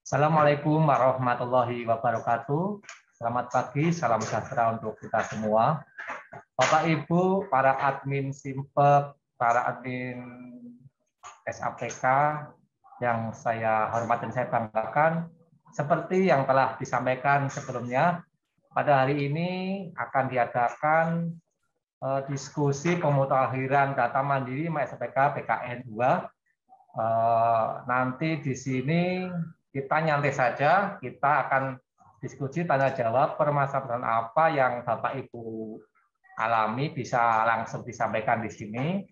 Assalamualaikum warahmatullahi wabarakatuh. Selamat pagi, salam sejahtera untuk kita semua. Bapak Ibu, para admin Simpep, para admin SAPK yang saya hormati dan saya banggakan, seperti yang telah disampaikan sebelumnya, pada hari ini akan diadakan diskusi pemutakhiran data mandiri SAPK PKN 2. Nanti di sini kita nyantai saja, kita akan diskusi tanya jawab permasalahan apa yang Bapak Ibu alami bisa langsung disampaikan di sini,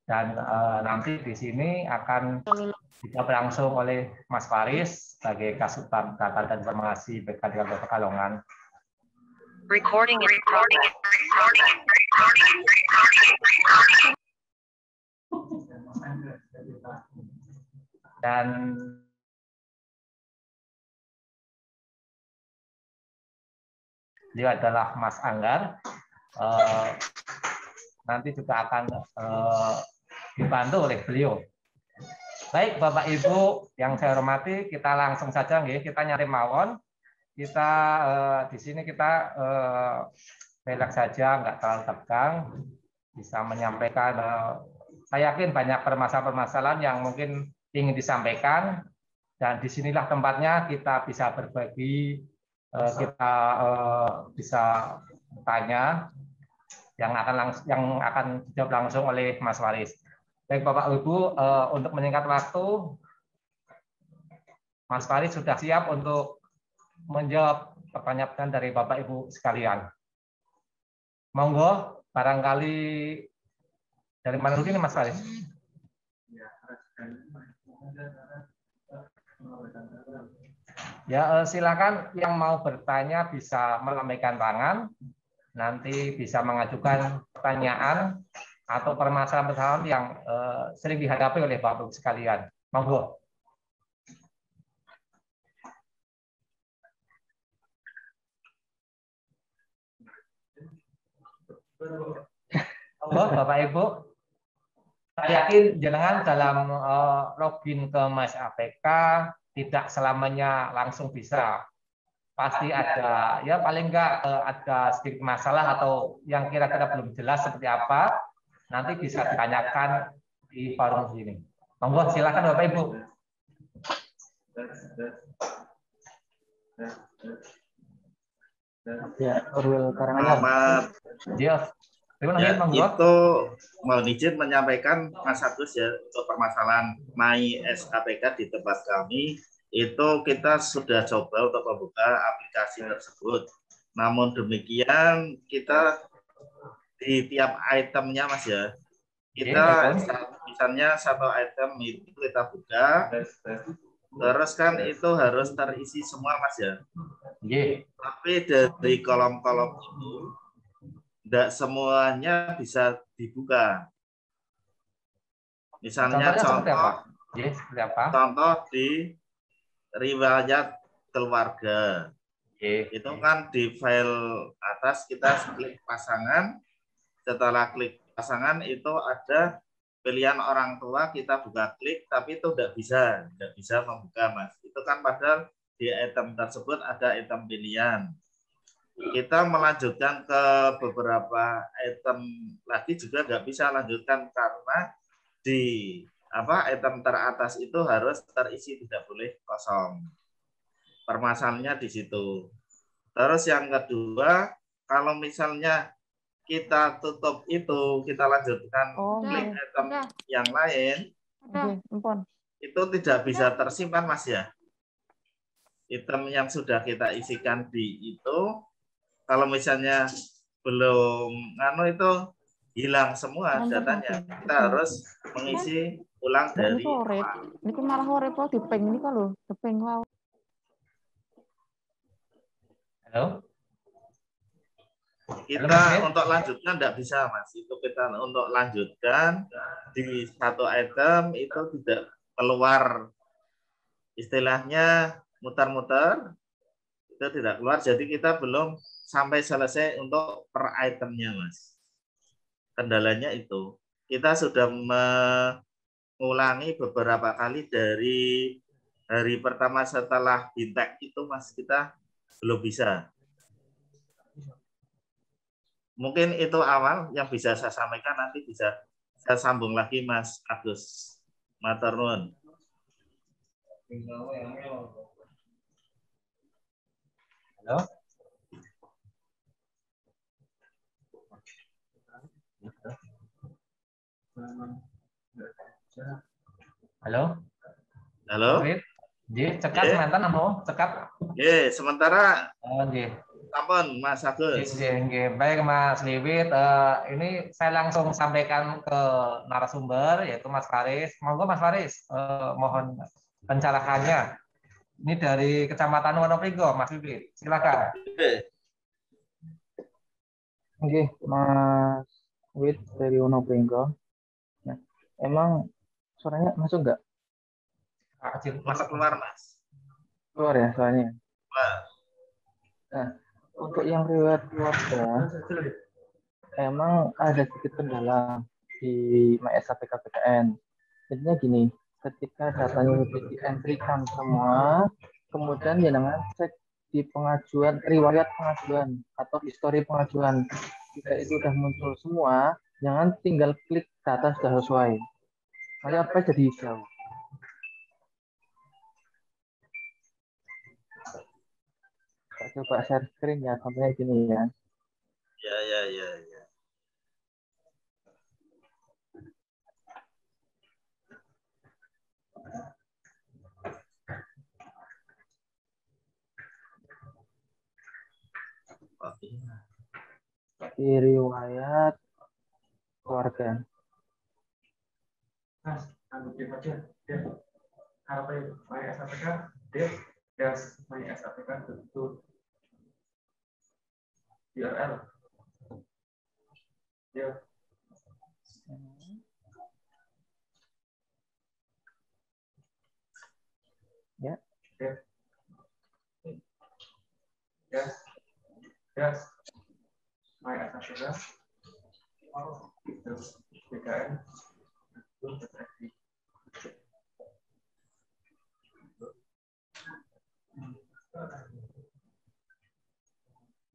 dan nanti di sini akan dijawab langsung oleh Mas Faris sebagai Kasubag Data dan Informasi BK Kota Pekalongan. Dan dia adalah Mas Anggar. Nanti juga akan dibantu oleh beliau. Baik, Bapak Ibu yang saya hormati, kita langsung saja kita nyari mawon. Kita di sini kita relax saja, nggak terlalu tegang, bisa menyampaikan. Saya yakin banyak permasalahan-permasalahan yang mungkin ingin disampaikan, dan disinilah tempatnya kita bisa berbagi, kita bisa tanya yang akan dijawab langsung oleh Mas Waris. Baik Bapak Ibu, untuk menyingkat waktu, Mas Waris sudah siap untuk menjawab pertanyaan dari Bapak Ibu sekalian. Monggo, barangkali dari mana dulu ini Mas Waris? Ya, silakan yang mau bertanya bisa melambaikan tangan, nanti bisa mengajukan pertanyaan atau permasalahan-permasalahan yang sering dihadapi oleh Bapak Ibu sekalian. Monggo. Monggo Bapak Ibu. Saya yakin jenengan dalam login ke Mas APK tidak selamanya langsung bisa. Pasti ada, ya paling enggak ada sedikit masalah atau yang kira-kira belum jelas seperti apa, nanti bisa ditanyakan di forum sini. Monggo, silakan Bapak Ibu. Ya, Urwil Karanganyar. Yes. Ya, itu mau izin menyampaikan Mas Agus ya, untuk permasalahan My SAPK di tempat kami itu kita sudah coba untuk membuka aplikasi tersebut. Namun demikian kita di tiap itemnya Mas ya, kita misalnya satu item itu kita buka, terus kan itu harus terisi semua Mas ya. Tapi dari kolom-kolom itu tidak semuanya bisa dibuka. Misalnya contoh di riwayat keluarga. Itu kan di file atas kita klik pasangan. Setelah klik pasangan itu ada pilihan orang tua, kita buka klik, tapi itu tidak bisa membuka Mas. Itu kan padahal di item tersebut ada item pilihan. Kita melanjutkan ke beberapa item lagi juga nggak bisa lanjutkan karena di item teratas itu harus terisi, tidak boleh kosong. Permasalahannya di situ. Terus yang kedua, kalau misalnya kita tutup itu, kita lanjutkan klik item yang lain, itu tidak bisa tersimpan Mas ya. Item yang sudah kita isikan di itu, kalau misalnya belum itu hilang semua datanya, kita harus mengisi ulang dari awal. Ini malah repot dipeng ini kalau dipeng wow. Halo. kita untuk lanjutkan tidak bisa, Mas. Itu kita untuk lanjutkan di satu item itu tidak keluar, istilahnya muter-muter, itu tidak keluar. Jadi kita belum sampai selesai untuk per itemnya, Mas. Kendalanya itu. Kita sudah mengulangi beberapa kali dari hari pertama setelah bintek itu, Mas, kita belum bisa. Mungkin itu awal yang bisa saya sampaikan, nanti bisa saya sambung lagi, Mas Agus. Matur nuwun. Halo. Halo. Halo. Cekat mantan anu, cekat. Sementara Oh, sampun Mas Agus. Baik Mas Liwit, ini saya langsung sampaikan ke narasumber yaitu Mas Faris. Monggo Mas Faris, mohon pencerahannya. Ini dari Kecamatan Wonopringgo, Mas Liwit. Silakan. Oke, Mas Wit dari Wonopringgo. Nah, emang suaranya masuk nggak? Masuk keluar, Mas. Keluar ya suaranya. Nah, untuk yang riwayat keluarga, emang ada sedikit kendala di MySAPKPKN. Jadinya gini, ketika datanya sudah di-entry-kan semua, kemudian jangan cek di pengajuan, riwayat pengajuan atau histori pengajuan. Jika itu sudah muncul semua, jangan tinggal klik data sudah sesuai. Nanti apa jadi hijau. Coba share screen ya, sampai gini ya. Ya. Di riwayat keluarga. Mas, anggap aja, apa itu? MySAPK, MySAPK betul URL. Ya. Ya. Yes. MySAPK. Oh, itu BKN.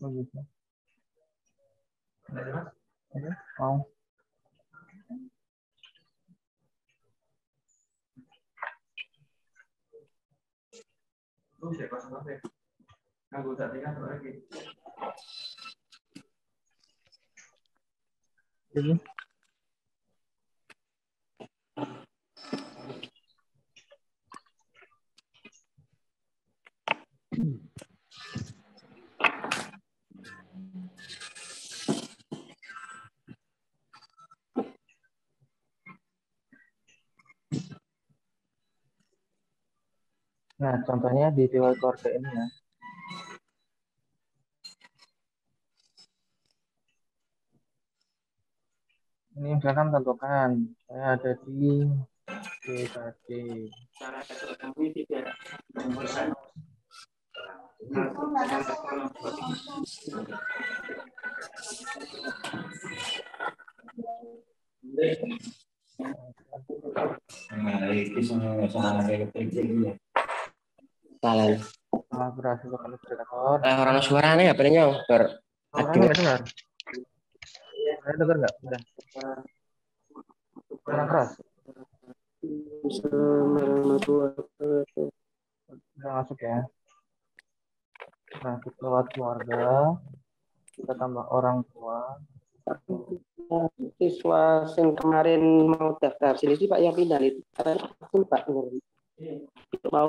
Oh gitu. Oke. Mau. Lu bisa pasang apa ya? Anggota tinggal lagi. Jadi. Nah, contohnya di riwayat keluarga ini ya. Ini misalkan tentukan saya ada di BKD. Salah berhasil kalibrator. Orang suaranya nggak pernah nyobar. Suaranya nggak dengar. Saya dengar nggak? Udah. Kurang keras. Udah masuk ya. Nah, kita lewat keluarga. Kita tambah orang tua. Siswa yang kemarin mau daftar sini sih Pak yang pindah itu. Pak mau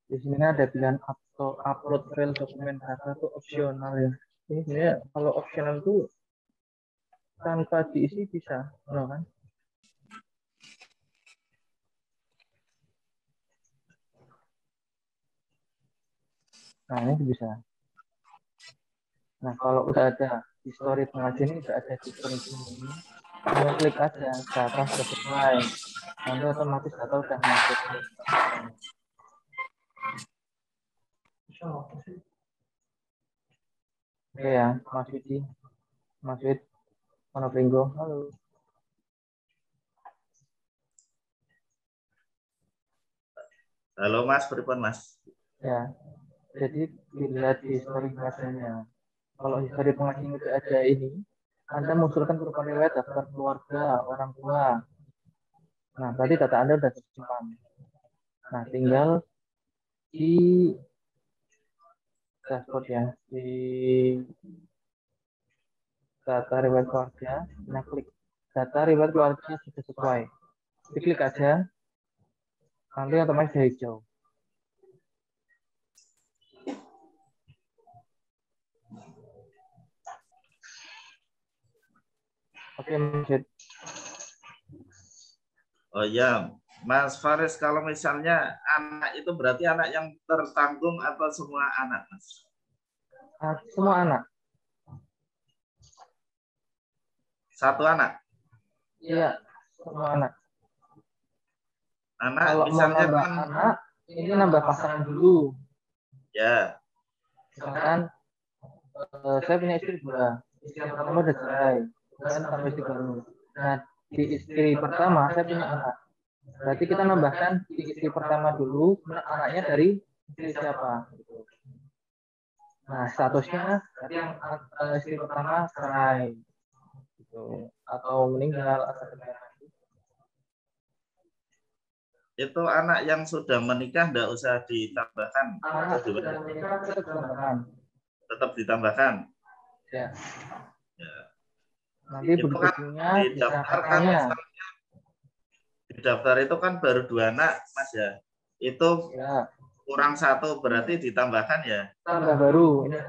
Di sini ada pilihan upload file dokumen data itu opsional ya. Ini sebenarnya kalau opsional itu tanpa diisi bisa, no, kan? Nah ini bisa. Nah kalau udah ada history pengajian ini, udah ada history ini, tinggal klik aja data sesuai. Nanti otomatis data udah masuk. Oke ya, Mas Widi, Mas Wid, Monopringgo, halo. Halo Mas, pripun Mas? Ya, jadi dilihat di history pengajiannya. Kalau history pengajian itu ada ini, Anda mengusulkan berupa riwayat daftar keluarga, orang tua. Nah, berarti data Anda sudah tersimpan. Nah, tinggal di dashboard ya, di data riwayat keluarga, nah klik data riwayat keluarga sudah sesuai. Diklik aja, nanti otomatis hijau. Oke, Mas. Oh ya, Mas Faris, kalau misalnya anak itu berarti anak yang tertanggung atau semua anak, Mas? Semua anak. Satu anak? Iya, semua anak. Anak kalau misalnya mau nambah kan anak, ini nambah pasangan dulu. Ya. Misalkan saya punya istri 2. Istri yang pertama udah cerai, kemudian tambah istri baru. Nah, di istri pertama saya punya anak. Berarti kita nambahkan di istri pertama dulu, kemudian anaknya dari istri siapa. Nah, statusnya berarti yang istri pertama cerai, gitu, atau meninggal atau negara. Itu anak yang sudah menikah tidak usah ditambahkan. Anak sudah menikah tetap ditambahkan. Tetap ditambahkan. Ya. Ya. Nanti Itu kan berikutnya di daftar kan misalnya, di daftar itu kan baru 2 anak, Mas ya. Itu ya. kurang 1 berarti ditambahkan ya. Tambah baru. Ini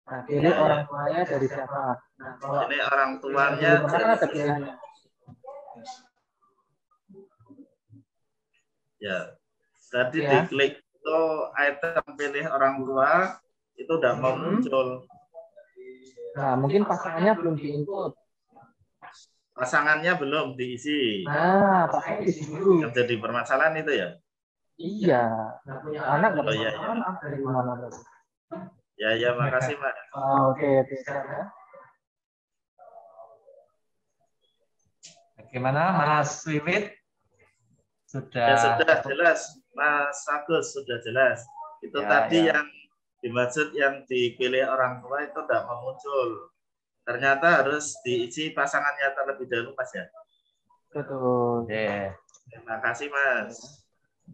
nah, pilih orang tuanya dari siapa. Nah, kalau ini orang tuanya kan ada pilihannya. Ya. Tadi diklik itu item pilih orang tua itu udah mau muncul. Nah, mungkin pasangannya belum diinput. Pasangannya belum diisi. Nah, pasangannya diisi dulu. Yang jadi permasalahan itu ya? Iya. Anak nggak oh, iya, iya. anak dari mana berarti? Ya, makasih Pak. Oke. Bagaimana Mas Wiwit? Ya, sudah jelas, Mas Agus, sudah jelas. Itu ya, tadi yang dimaksud yang dipilih orang tua itu tidak mau muncul. Ternyata harus diisi pasangannya terlebih dahulu, Mas ya. Betul. Terima kasih, Mas.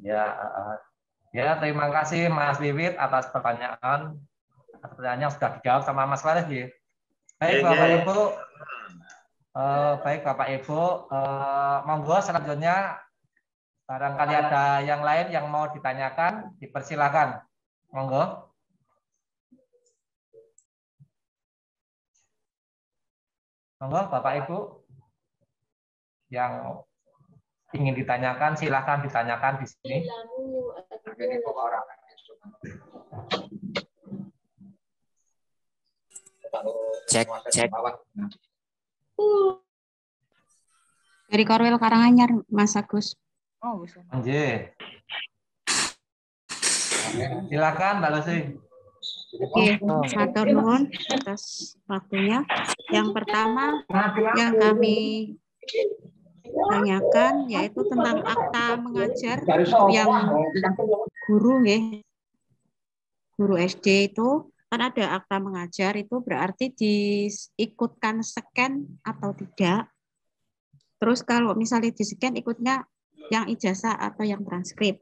Ya, terima kasih Mas Wiwit atas pertanyaan. Pertanyaannya sudah dijawab sama Mas Faris ya. Baik Bapak Ibu. Baik Bapak Ibu, monggo selanjutnya barangkali ada yang lain yang mau ditanyakan, dipersilakan. Monggo. Monggo Bapak Ibu yang ingin ditanyakan, silakan ditanyakan di sini. Cek. Dari Korwil Karanganyar, Mas Agus. Oh, bisa. Silakan Mbak Lucy. Oke, matur nuwun atas waktunya. Yang pertama yang kami tanyakan yaitu tentang akta mengajar yang guru nggih. Guru SD itu kan ada akta mengajar, itu berarti diikutkan scan atau tidak. Terus kalau misalnya di scan ikutnya yang ijazah atau yang transkrip.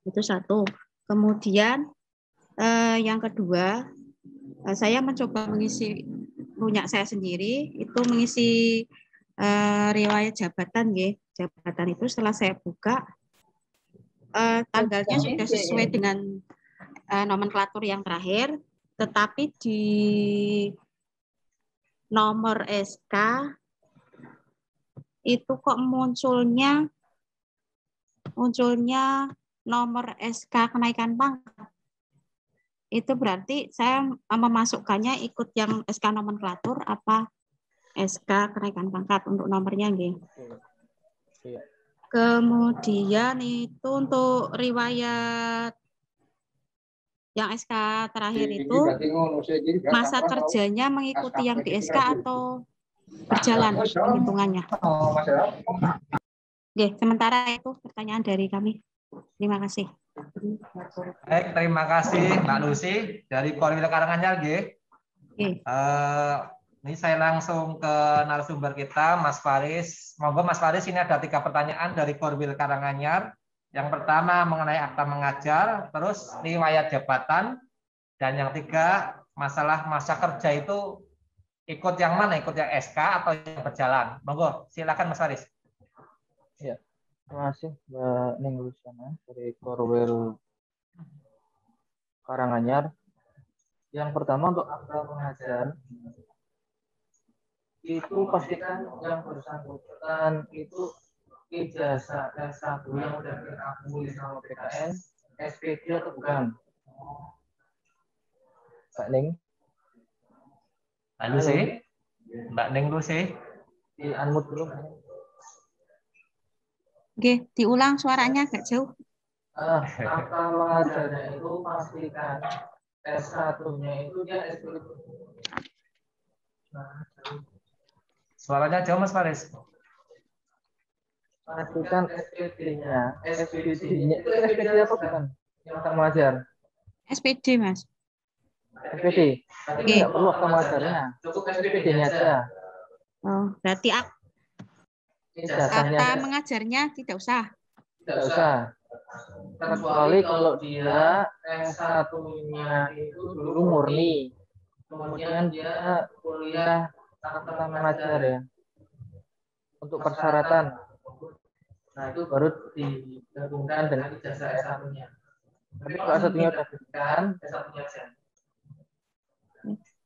Itu satu. Kemudian yang kedua, saya mencoba mengisi punya saya sendiri, itu mengisi riwayat jabatan nggih. Jabatan itu setelah saya buka tanggalnya sudah sesuai dengan nomenklatur yang terakhir, tetapi di nomor SK itu kok munculnya nomor SK kenaikan pangkat. Itu berarti saya memasukkannya ikut yang SK nomenklatur apa SK kenaikan pangkat untuk nomornya nggih. Kemudian itu untuk riwayat yang SK terakhir itu masa kerjanya mengikuti yang di SK atau berjalan hitungannya. Oke, sementara itu pertanyaan dari kami. Terima kasih. Baik, terima kasih Mbak Lucy dari Korwil Karanganyar. Ini saya langsung ke narasumber kita, Mas Faris. Monggo Mas Faris, ini ada 3 pertanyaan dari Korwil Karanganyar. Yang pertama mengenai akta mengajar, terus riwayat jabatan, dan yang 3 masalah masa kerja itu ikut yang mana? Ikut yang SK atau yang berjalan? Monggo, silakan Mas Faris. Ya, terima kasih Mbak Ning Luciana dari Korwil Karanganyar. Yang pertama untuk akta mengajar, itu pastikan yang bersangkutan itu ijazah S1 yang sudah diakui sama PKN, SPD atau bukan? Mbak Ning? Mbak Lucy? Mbak Ning Lucy? Di unmute dulu. Oke, diulang suaranya agak jauh. Akta mengajarnya itu pastikan S1-nya itu dia SPD. Suaranya jauh Mas Faris. Pastikan SPD-nya. SPD-nya itu SPD apa bukan? Yang akta mengajar. SPD, Mas. SPD. Tapi nggak perlu akta mengajarnya. Cukup SPD-nya aja. Oh, berarti Ijazahnya akta mengajarnya tidak usah. Tidak usah. Kecuali kalau dia S1-nya itu dulu murni. Kemudian dia kuliah akta mengajar ya. Untuk persyaratan. Nah, itu baru digabungkan dengan ijazah S1-nya. Tapi kalau S1-nya sudah diberikan, S1-nya aja.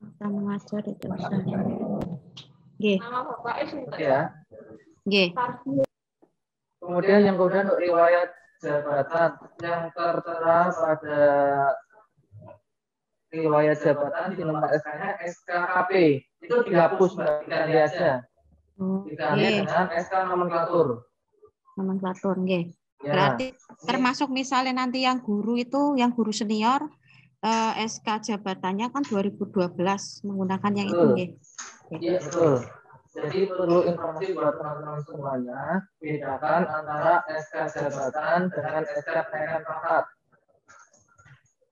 Akta mengajar tidak usah. Nggih. Ya. Nggih. Kemudian yang kemudian untuk riwayat jabatan yang tertera pada riwayat jabatan di nomor SK-nya SKKP itu dihapus diganti aja. Diganti dengan SK nomenklatur. Nomenklatur, nggih. Berarti termasuk misalnya nanti yang guru itu, yang guru senior, SK jabatannya kan 2012 menggunakan yang itu, nggih. Iya, betul. Jadi perlu informasi buat teman-teman semuanya, bedakan antara SK jabatan dengan SK kenaikan pangkat.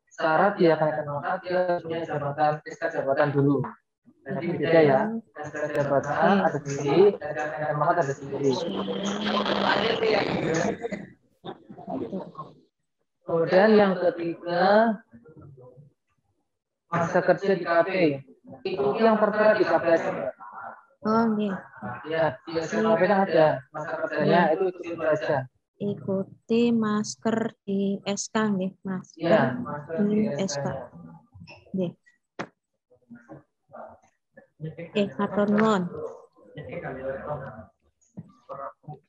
Syarat dia kenaikan pangkat, dia punya jabatan SK jabatan dulu. Jadi beda ya, SK jabatan ada sendiri, SK kenaikan pangkat ada sendiri. Kemudian yang ketiga, masa kerja di KP. Ikuti yang tertera di KP aja. Oh, nggih. Ya, di SKKP kan ada masa kerjanya itu aja. Ikuti masker di SK, nggih, Mas. Iya, masker di SK. Nggih. Matur nuwun.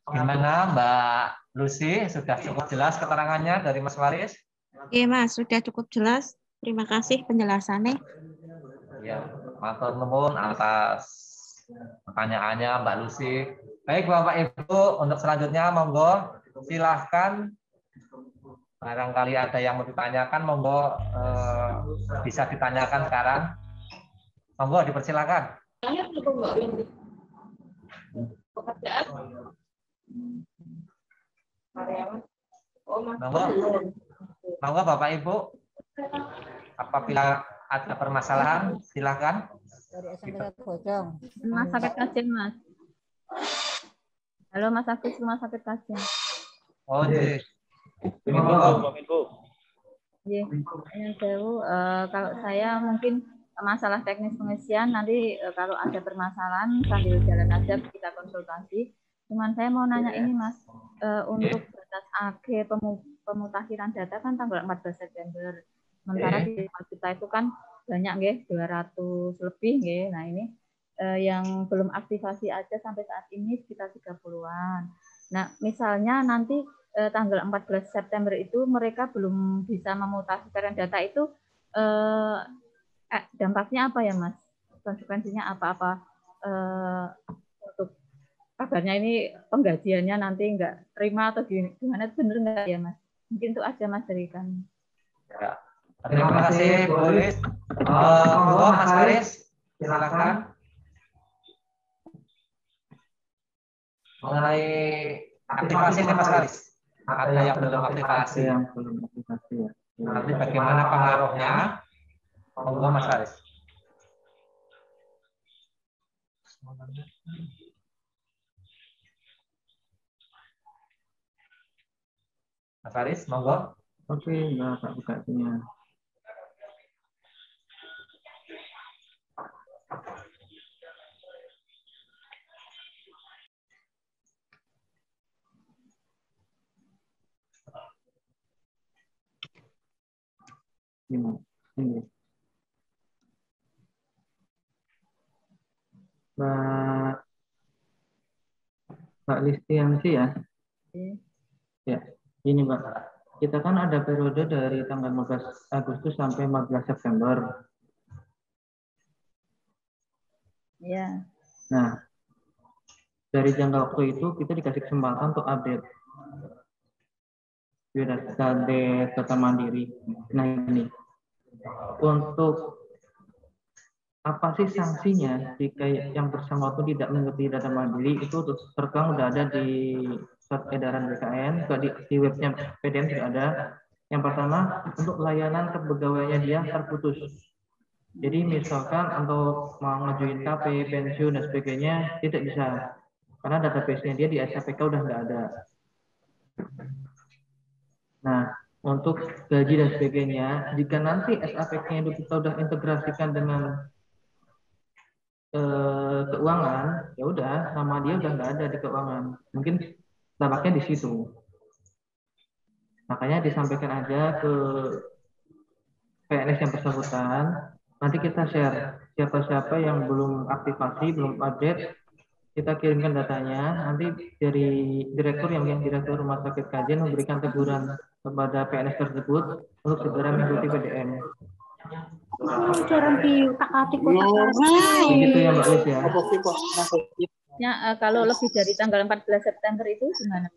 Gimana Mbak Lucy, sudah cukup jelas keterangannya dari Mas Faris? Oke, Mas, sudah cukup jelas. Terima kasih penjelasannya. Ya, matur nuwun atas pertanyaannya Mbak Lucy. Baik Bapak Ibu, untuk selanjutnya monggo silahkan, barangkali ada yang mau ditanyakan, monggo bisa ditanyakan sekarang. Monggo dipersilakan. Monggo Bapak Ibu, apabila ada permasalahan silakan. Dari SMPK Bojong. Rumah sakit Kajen, Mas. Halo Mas Agus, rumah sakit Kajen. Oh, iya. Iya, yang jauh. Kalau saya mungkin masalah teknis pengisian nanti kalau ada permasalahan sambil jalan aja kita konsultasi. Cuman saya mau nanya ini Mas, untuk batas akhir pemutakhiran data kan tanggal 14 September. Sementara di kita itu kan banyak nggih, 200 lebih nggih. Nah ini yang belum aktivasi aja sampai saat ini sekitar 30-an. Nah misalnya nanti tanggal 14 September itu mereka belum bisa memutasikan data itu, dampaknya apa ya Mas? Konsekuensinya apa-apa untuk kabarnya ini penggajiannya nanti nggak terima atau gimana, bener nggak ya Mas? Mungkin itu aja Mas dari kami. Ya. Terima kasih Bu Lis. Monggo Mas Haris, silakan. Mengenai aktivasi ini Mas Haris, ada yang belum aktivasi. Ya. Nanti bagaimana pengaruhnya? Monggo Mas Haris. Mas Haris, monggo. Oke, Mbak, Pak bukanya. Ini. Mbak Listiansi ya. Ya, ini Mbak. Kita kan ada periode dari tanggal 15 Agustus sampai 14 September. Iya. Nah, dari jangka waktu itu kita dikasih kesempatan untuk update data mandiri. Nah ini, untuk apa sih sanksinya jika yang bersangkutan tidak mengikuti data mandiri itu terkang udah ada di surat edaran BKN, juga di webnya PDM sudah ada. Yang pertama, untuk layanan kepegawaiannya dia terputus. Jadi misalkan untuk mau ngajuin KP, pensiun dan sebagainya tidak bisa, karena database-nya dia di SAPK udah nggak ada. Nah, untuk gaji dan sebagainya, jika nanti SAPK-nya itu kita udah integrasikan dengan keuangan, ya udah nama dia udah nggak ada di keuangan. Mungkin tampaknya di situ. Makanya disampaikan aja ke PNS yang bersangkutan. Nanti kita share siapa-siapa yang belum aktivasi, belum update, kita kirimkan datanya. Nanti dari direktur direktur rumah sakit Kajen memberikan teguran kepada PNS tersebut untuk segera mengikuti PDM. Begitu ya Mbak Lis ya. Ya, kalau lebih dari tanggal 14 September itu gimana?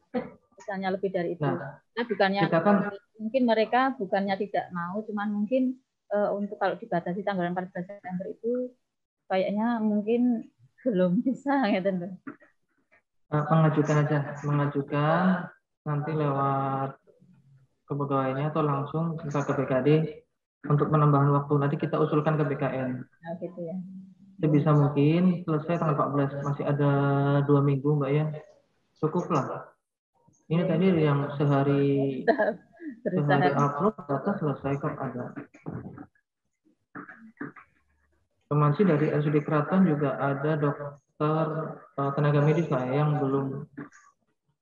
Misalnya lebih dari itu. Nah, bukannya kita kan, mungkin mereka bukannya tidak mau, cuman mungkin untuk kalau dibatasi tanggal 14 September itu kayaknya mungkin belum bisa gitu. mengajukan nanti lewat kepegawaiannya atau langsung ke BKD untuk penambahan waktu. Nanti kita usulkan ke BKN. Nah, gitu ya. Sebisa mungkin selesai tanggal 14, masih ada 2 minggu Mbak ya. Cukup lah. Ini tadi yang sehari upload data selesai kok ada. Kemarin sih dari RSUD Kraton juga ada dokter tenaga medis Pak yang belum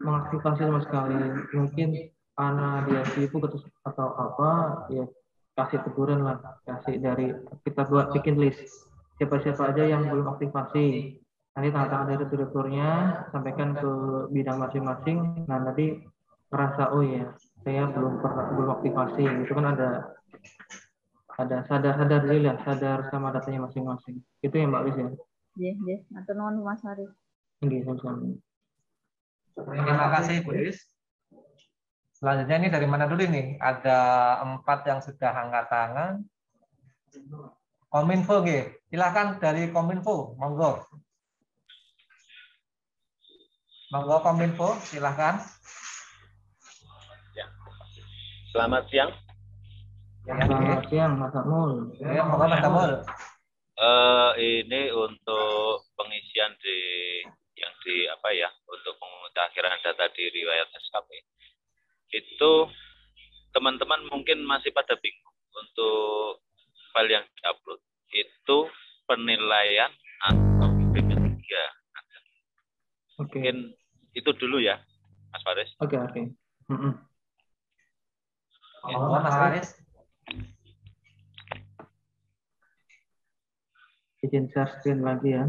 mengaktifasi sama sekali. Mungkin karena dia sibuk atau apa, ya kasih teguran lah, kasih dari kita buat bikin list siapa-siapa aja yang belum aktivasi. Nanti tangan-tangan dari direkturnya sampaikan ke bidang masing-masing. Nah nanti merasa oh ya saya belum aktivasi. Itu kan ada sadar diri lah, sadar sama datanya masing-masing. Itu ya Mbak Lis ya. Iya. Atau non Mas Haris. Terima kasih Bu Lis. Selanjutnya ini dari mana dulu nih? Ada 4 yang sudah angkat tangan. Kominfo, silahkan dari Kominfo, monggo. Monggo Kominfo, silahkan. Ya. Selamat siang. Selamat siang, Mas Akmul. Ya, monggo Mas Akmul. Ini untuk pengisian untuk pemutakhiran data di riwayat SKP. Itu teman-teman mungkin masih pada bingung untuk file yang diupload. Itu penilaian atau BP3. Mungkin itu dulu ya, Mas Faris. Oke. Monggo Mas Faris. Izin share screen lagi ya.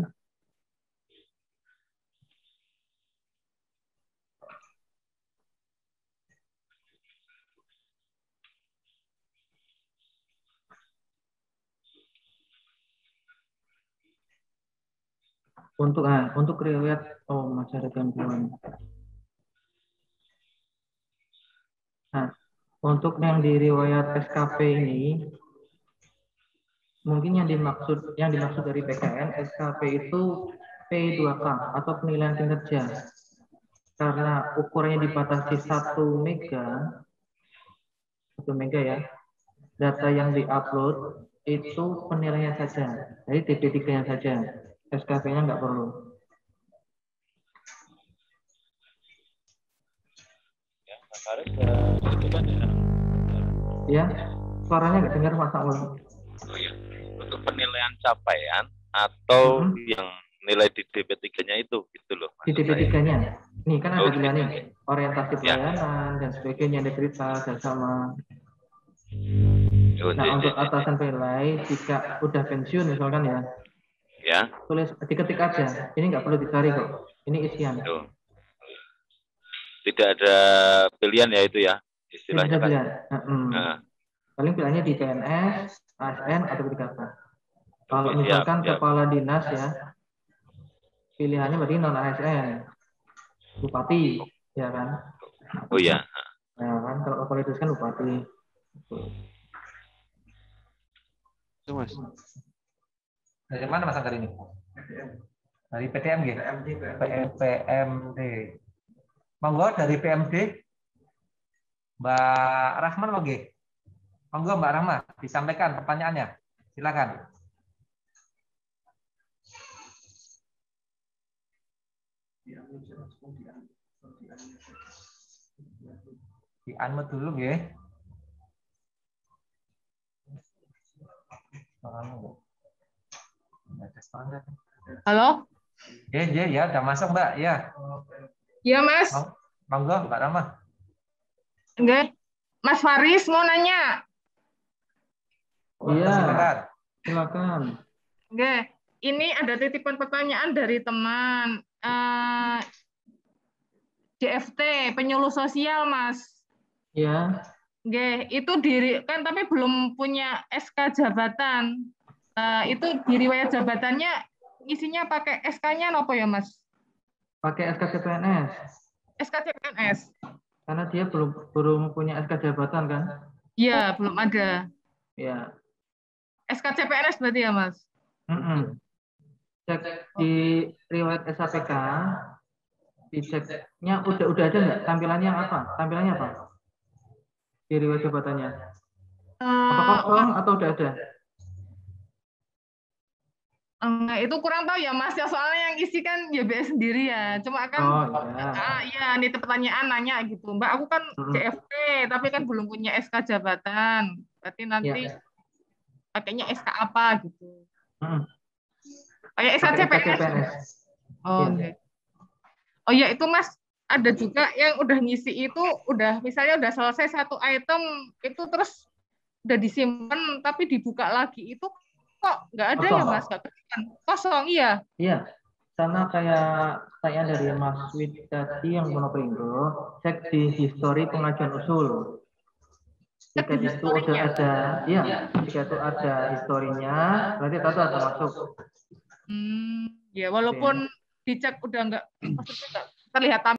Untuk riwayat, masih ada gangguan. Nah, untuk yang di riwayat SKP ini, mungkin yang dimaksud dari PKN SKP itu P2K atau penilaian kinerja. Karena ukurannya dibatasi 1 mega ya. Data yang diupload itu penilaiannya saja. Jadi DP3-nya saja. SKP-nya nggak perlu. Ya, Mas Faris, itu kan ya. Suaranya nggak dengar Mas Akmul. Oh iya. Untuk penilaian capaian atau yang nilai di DP3-nya itu gitu loh. Di DP3-nya. Nih kan ada bilang nih orientasi pelayanan dan sebagainya, integritas dan sama. Nah, untuk atasan penilai jika udah pensiun misalkan ya, tulis diketik aja. Ini nggak perlu dicari kok. Ini isian. Tidak ada pilihan ya itu ya istilahnya. Tidak ada pilihan. Paling pilihannya di PNS, ASN atau P3K. Kalau misalkan kepala dinas ya, pilihannya berarti non ASN, bupati, ya kan? Oh iya. Nah kan kalau kepala dinas kan bupati. Itu Mas. Dari mana Mas Anggar ini? Dari PTMG? PMD. Monggo dari PMD. Mbak Rahman lagi. Monggo Mbak Rahma, disampaikan pertanyaannya. Silakan. Di-unmute dulu ya. Halo? Ya, udah masuk Mbak, ya. Iya, Mas. Monggo, Mbak Rama. Enggak. Mas Faris mau nanya. Iya, silakan. Oke, ini ada titipan pertanyaan dari teman JFT, penyuluh sosial, Mas. Iya. Oke, itu kan tapi belum punya SK jabatan. Itu di riwayat jabatannya isinya pakai SK-nya apa ya, Mas? Pakai SK CPNS. SK CPNS. Karena dia belum punya SK jabatan kan? Iya, belum ada. Iya. SK CPNS berarti ya, Mas? Cek di riwayat SAPK, diceknya udah ada nggak tampilannya apa? Tampilannya apa? Di riwayat jabatannya? Apakah kosong atau udah ada? Enggak, itu kurang tahu ya Mas ya, soalnya yang isi kan YBS sendiri ya. Cuma kan iya ini pertanyaan nanya gitu. Mbak, aku kan CFP tapi kan belum punya SK jabatan. Berarti nanti pakainya SK apa gitu. Kayak SK CPNS. Oh ya itu Mas, ada juga yang udah ngisi itu misalnya udah selesai satu item itu terus udah disimpan tapi dibuka lagi itu kok nggak ada ya Mas? Kosong, iya. Iya, sama kayak pertanyaan dari Mas Widati yang Monopringgo, cek di histori pengajuan usul. Jika itu udah ada, jika itu ada historinya, berarti itu ada masuk. Ya walaupun dicek udah nggak, maksudnya nggak terlihat